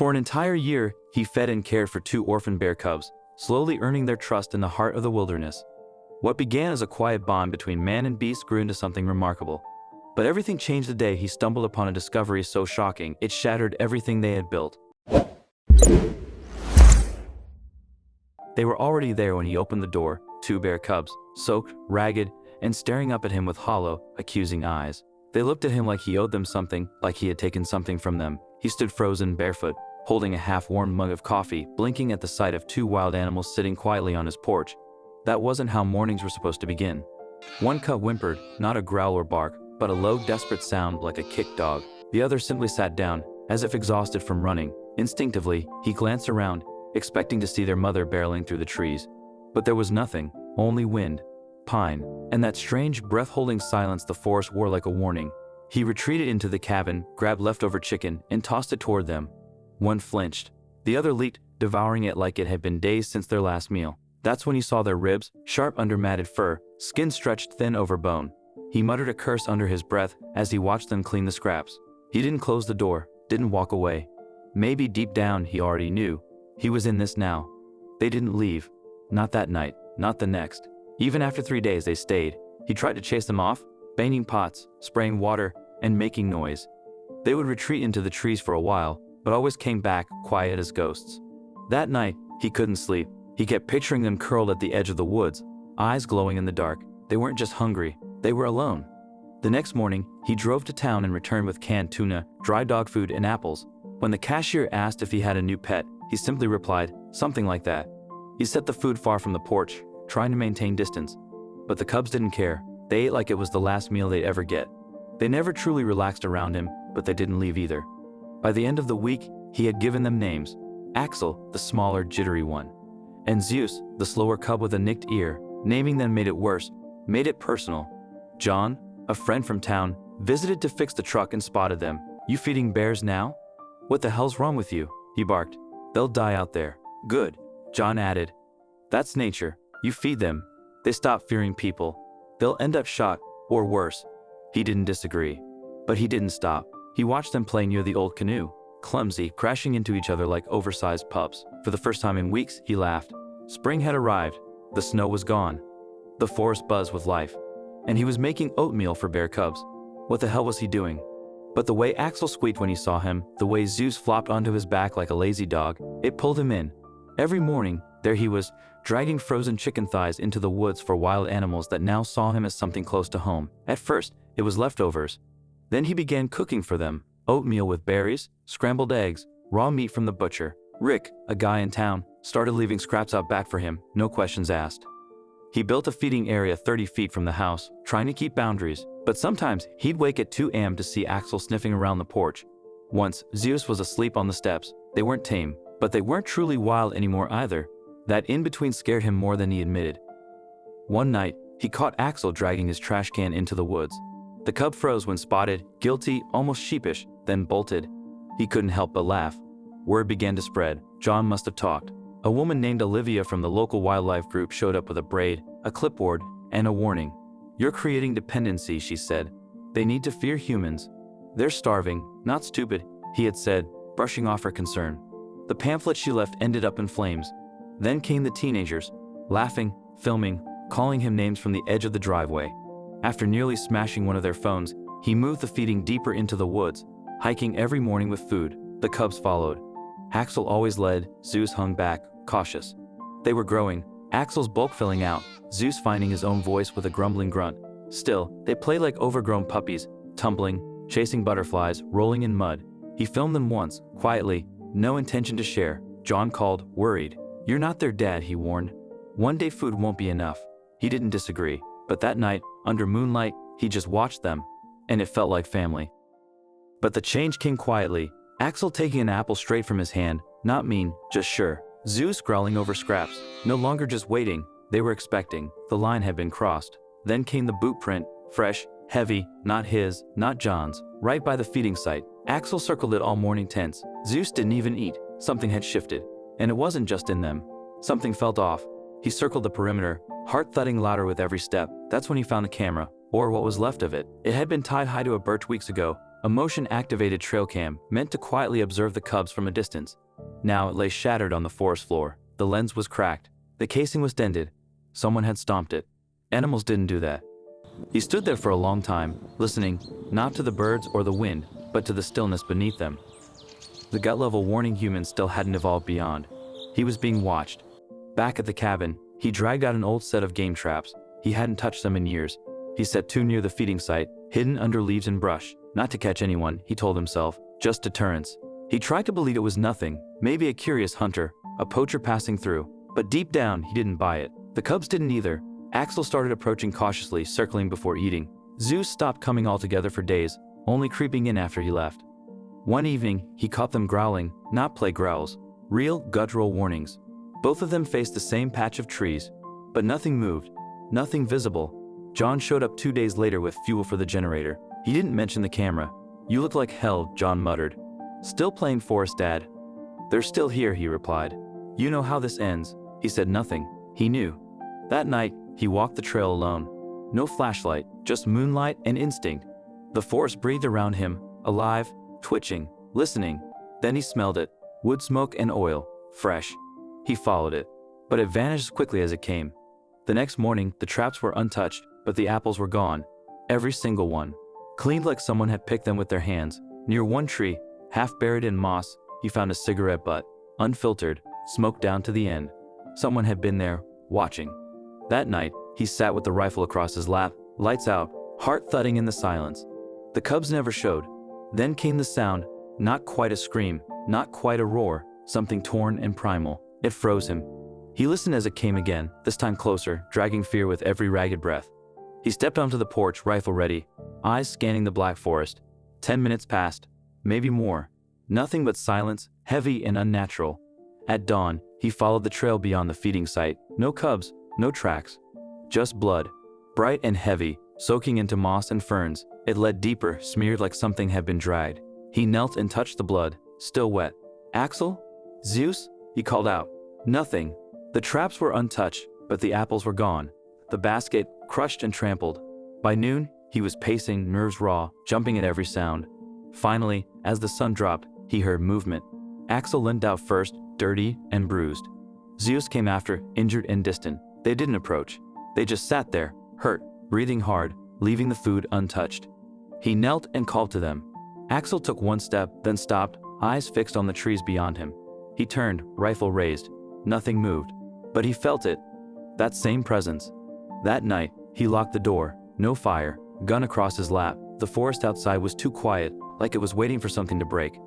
For an entire year, he fed and cared for 2 orphan bear cubs, slowly earning their trust in the heart of the wilderness. What began as a quiet bond between man and beast grew into something remarkable. But everything changed the day he stumbled upon a discovery so shocking it shattered everything they had built. They were already there when he opened the door, 2 bear cubs, soaked, ragged, and staring up at him with hollow, accusing eyes. They looked at him like he owed them something, like he had taken something from them. He stood frozen, barefoot, holding a half-warmed mug of coffee, blinking at the sight of 2 wild animals sitting quietly on his porch. That wasn't how mornings were supposed to begin. One cub whimpered, not a growl or bark, but a low, desperate sound like a kicked dog. The other simply sat down, as if exhausted from running. Instinctively, he glanced around, expecting to see their mother barreling through the trees. But there was nothing, only wind, pine, and that strange, breath-holding silence the forest wore like a warning. He retreated into the cabin, grabbed leftover chicken, and tossed it toward them. One flinched. The other leaped, devouring it like it had been days since their last meal. That's when he saw their ribs, sharp under matted fur, skin stretched thin over bone. He muttered a curse under his breath as he watched them clean the scraps. He didn't close the door, didn't walk away. Maybe deep down he already knew. He was in this now. They didn't leave. Not that night, not the next. Even after 3 days they stayed. He tried to chase them off, banging pots, spraying water, and making noise. They would retreat into the trees for a while, but always came back, quiet as ghosts. That night, he couldn't sleep. He kept picturing them curled at the edge of the woods, eyes glowing in the dark. They weren't just hungry, they were alone. The next morning, he drove to town and returned with canned tuna, dry dog food, and apples. When the cashier asked if he had a new pet, he simply replied, something like that. He set the food far from the porch, trying to maintain distance. But the cubs didn't care. They ate like it was the last meal they'd ever get. They never truly relaxed around him, but they didn't leave either. By the end of the week, he had given them names. Axel, the smaller, jittery one, and Zeus, the slower cub with a nicked ear. Naming them made it worse, made it personal. John, a friend from town, visited to fix the truck and spotted them. You feeding bears now? What the hell's wrong with you? He barked. They'll die out there. Good, John added. That's nature. You feed them. They stop fearing people. They'll end up shot, or worse. He didn't disagree. But he didn't stop. He watched them play near the old canoe, clumsy, crashing into each other like oversized pups. For the first time in weeks, he laughed. Spring had arrived. The snow was gone. The forest buzzed with life. And he was making oatmeal for bear cubs. What the hell was he doing? But the way Axel squeaked when he saw him, the way Zeus flopped onto his back like a lazy dog, it pulled him in. Every morning, there he was, dragging frozen chicken thighs into the woods for wild animals that now saw him as something close to home. At first, it was leftovers. Then he began cooking for them, oatmeal with berries, scrambled eggs, raw meat from the butcher. Rick, a guy in town, started leaving scraps out back for him, no questions asked. He built a feeding area 30 feet from the house, trying to keep boundaries, but sometimes he'd wake at 2 a.m. to see Axel sniffing around the porch. Once, Zeus was asleep on the steps. They weren't tame, but they weren't truly wild anymore either. That in-between scared him more than he admitted. One night, he caught Axel dragging his trash can into the woods. The cub froze when spotted, guilty, almost sheepish, then bolted. He couldn't help but laugh. Word began to spread. John must have talked. A woman named Olivia from the local wildlife group showed up with a braid, a clipboard, and a warning. You're creating dependency, she said. They need to fear humans. They're starving, not stupid, he had said, brushing off her concern. The pamphlet she left ended up in flames. Then came the teenagers, laughing, filming, calling him names from the edge of the driveway. After nearly smashing one of their phones, he moved the feeding deeper into the woods, hiking every morning with food. The cubs followed. Axel always led, Zeus hung back, cautious. They were growing, Axel's bulk filling out, Zeus finding his own voice with a grumbling grunt. Still, they played like overgrown puppies, tumbling, chasing butterflies, rolling in mud. He filmed them once, quietly, no intention to share. John called, worried. You're not their dad, he warned. One day food won't be enough. He didn't disagree, but that night, under moonlight, he just watched them, and it felt like family. But the change came quietly. Axel taking an apple straight from his hand, not mean, just sure. Zeus growling over scraps, no longer just waiting, they were expecting. The line had been crossed. Then came the boot print, fresh, heavy, not his, not John's, right by the feeding site. Axel circled it all morning tense. Zeus didn't even eat. Something had shifted. And it wasn't just in them. Something felt off. He circled the perimeter, heart thudding louder with every step. That's when he found the camera, or what was left of it. It had been tied high to a birch weeks ago, a motion-activated trail cam meant to quietly observe the cubs from a distance. Now it lay shattered on the forest floor. The lens was cracked. The casing was dented. Someone had stomped it. Animals didn't do that. He stood there for a long time, listening, not to the birds or the wind, but to the stillness beneath them. The gut-level warning humans still hadn't evolved beyond. He was being watched. Back at the cabin, he dragged out an old set of game traps. He hadn't touched them in years. He set two near the feeding site, hidden under leaves and brush. Not to catch anyone, he told himself, just deterrence. He tried to believe it was nothing, maybe a curious hunter, a poacher passing through. But deep down, he didn't buy it. The cubs didn't either. Axel started approaching cautiously, circling before eating. Zeus stopped coming altogether for days, only creeping in after he left. One evening, he caught them growling, not play growls, real guttural warnings. Both of them faced the same patch of trees, but nothing moved, nothing visible. John showed up 2 days later with fuel for the generator. He didn't mention the camera. "You look like hell," John muttered. "Still playing Forest, Dad?" "They're still here," he replied. "You know how this ends." He said nothing. He knew. That night, he walked the trail alone. No flashlight, just moonlight and instinct. The forest breathed around him, alive, twitching, listening. Then he smelled it. Wood smoke and oil, fresh. He followed it, but it vanished as quickly as it came. The next morning, the traps were untouched, but the apples were gone. Every single one. Cleaned like someone had picked them with their hands. Near one tree, half buried in moss, he found a cigarette butt, unfiltered, smoked down to the end. Someone had been there, watching. That night, he sat with the rifle across his lap, lights out, heart thudding in the silence. The cubs never showed. Then came the sound, not quite a scream, not quite a roar, something torn and primal. It froze him. He listened as it came again, this time closer, dragging fear with every ragged breath. He stepped onto the porch, rifle ready, eyes scanning the black forest. 10 minutes passed, maybe more. Nothing but silence, heavy and unnatural. At dawn, he followed the trail beyond the feeding site. No cubs, no tracks. Just blood, bright and heavy, soaking into moss and ferns. It led deeper, smeared like something had been dragged. He knelt and touched the blood, still wet. "Axel? Zeus?" he called out. Nothing. The traps were untouched, but the apples were gone. The basket, crushed and trampled. By noon, he was pacing, nerves raw, jumping at every sound. Finally, as the sun dropped, he heard movement. Axel limped out first, dirty and bruised. Zeus came after, injured and distant. They didn't approach. They just sat there, hurt, breathing hard, leaving the food untouched. He knelt and called to them. Axel took one step, then stopped, eyes fixed on the trees beyond him. He turned, rifle raised. Nothing moved. But he felt it. That same presence. That night, he locked the door. No fire. Gun across his lap. The forest outside was too quiet, like it was waiting for something to break.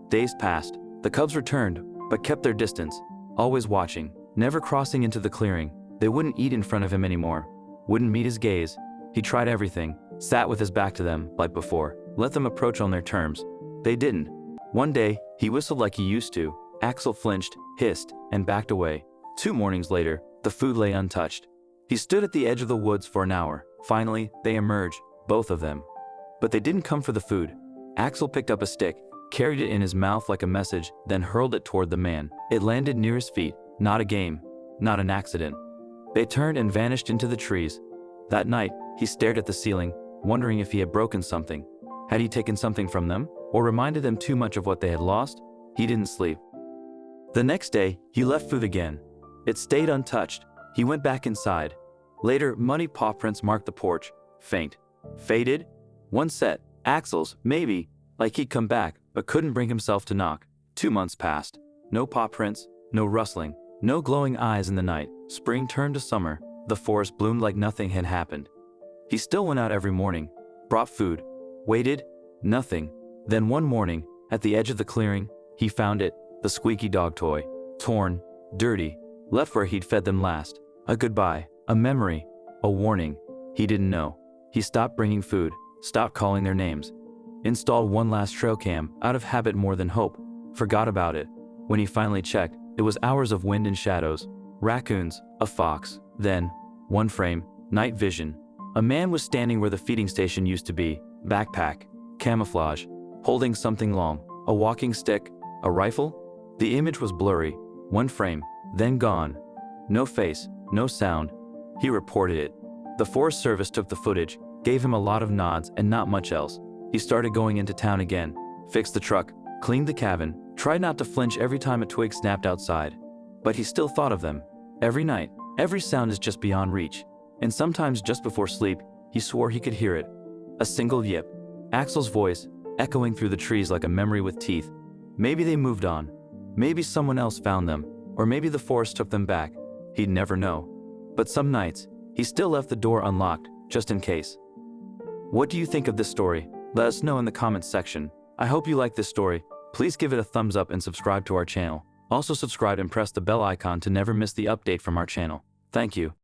Days passed. The cubs returned, but kept their distance. Always watching. Never crossing into the clearing. They wouldn't eat in front of him anymore. Wouldn't meet his gaze. He tried everything. Sat with his back to them, like before. Let them approach on their terms. They didn't. One day, he whistled like he used to. Axel flinched, hissed, and backed away. 2 mornings later, the food lay untouched. He stood at the edge of the woods for an hour. Finally, they emerged, both of them. But they didn't come for the food. Axel picked up a stick, carried it in his mouth like a message, then hurled it toward the man. It landed near his feet. Not a game. Not an accident. They turned and vanished into the trees. That night, he stared at the ceiling, wondering if he had broken something. Had he taken something from them, or reminded them too much of what they had lost? He didn't sleep. The next day, he left food again. It stayed untouched. He went back inside. Later, muddy paw prints marked the porch. Faint. Faded. One set. Axel's, maybe. Like he'd come back, but couldn't bring himself to knock. 2 months passed. No paw prints. No rustling. No glowing eyes in the night. Spring turned to summer. The forest bloomed like nothing had happened. He still went out every morning. Brought food. Waited. Nothing. Then one morning, at the edge of the clearing, he found it. The squeaky dog toy. Torn. Dirty. Left where he'd fed them last. A goodbye. A memory. A warning. He didn't know. He stopped bringing food. Stopped calling their names. Installed one last trail cam, out of habit more than hope. Forgot about it. When he finally checked, it was hours of wind and shadows. Raccoons. A fox. Then, one frame. Night vision. A man was standing where the feeding station used to be. Backpack. Camouflage. Holding something long. A walking stick. A rifle? The image was blurry. One frame. Then gone. No face. No sound. He reported it. The Forest Service took the footage, gave him a lot of nods and not much else. He started going into town again, fixed the truck, cleaned the cabin, tried not to flinch every time a twig snapped outside. But he still thought of them. Every night, every sound is just beyond reach. And sometimes just before sleep, he swore he could hear it. A single yip. Axel's voice, echoing through the trees like a memory with teeth. Maybe they moved on. Maybe someone else found them. Or maybe the forest took them back. He'd never know. But some nights, he still left the door unlocked, just in case. What do you think of this story? Let us know in the comments section. I hope you like this story. Please give it a thumbs up and subscribe to our channel. Also subscribe and press the bell icon to never miss the update from our channel. Thank you.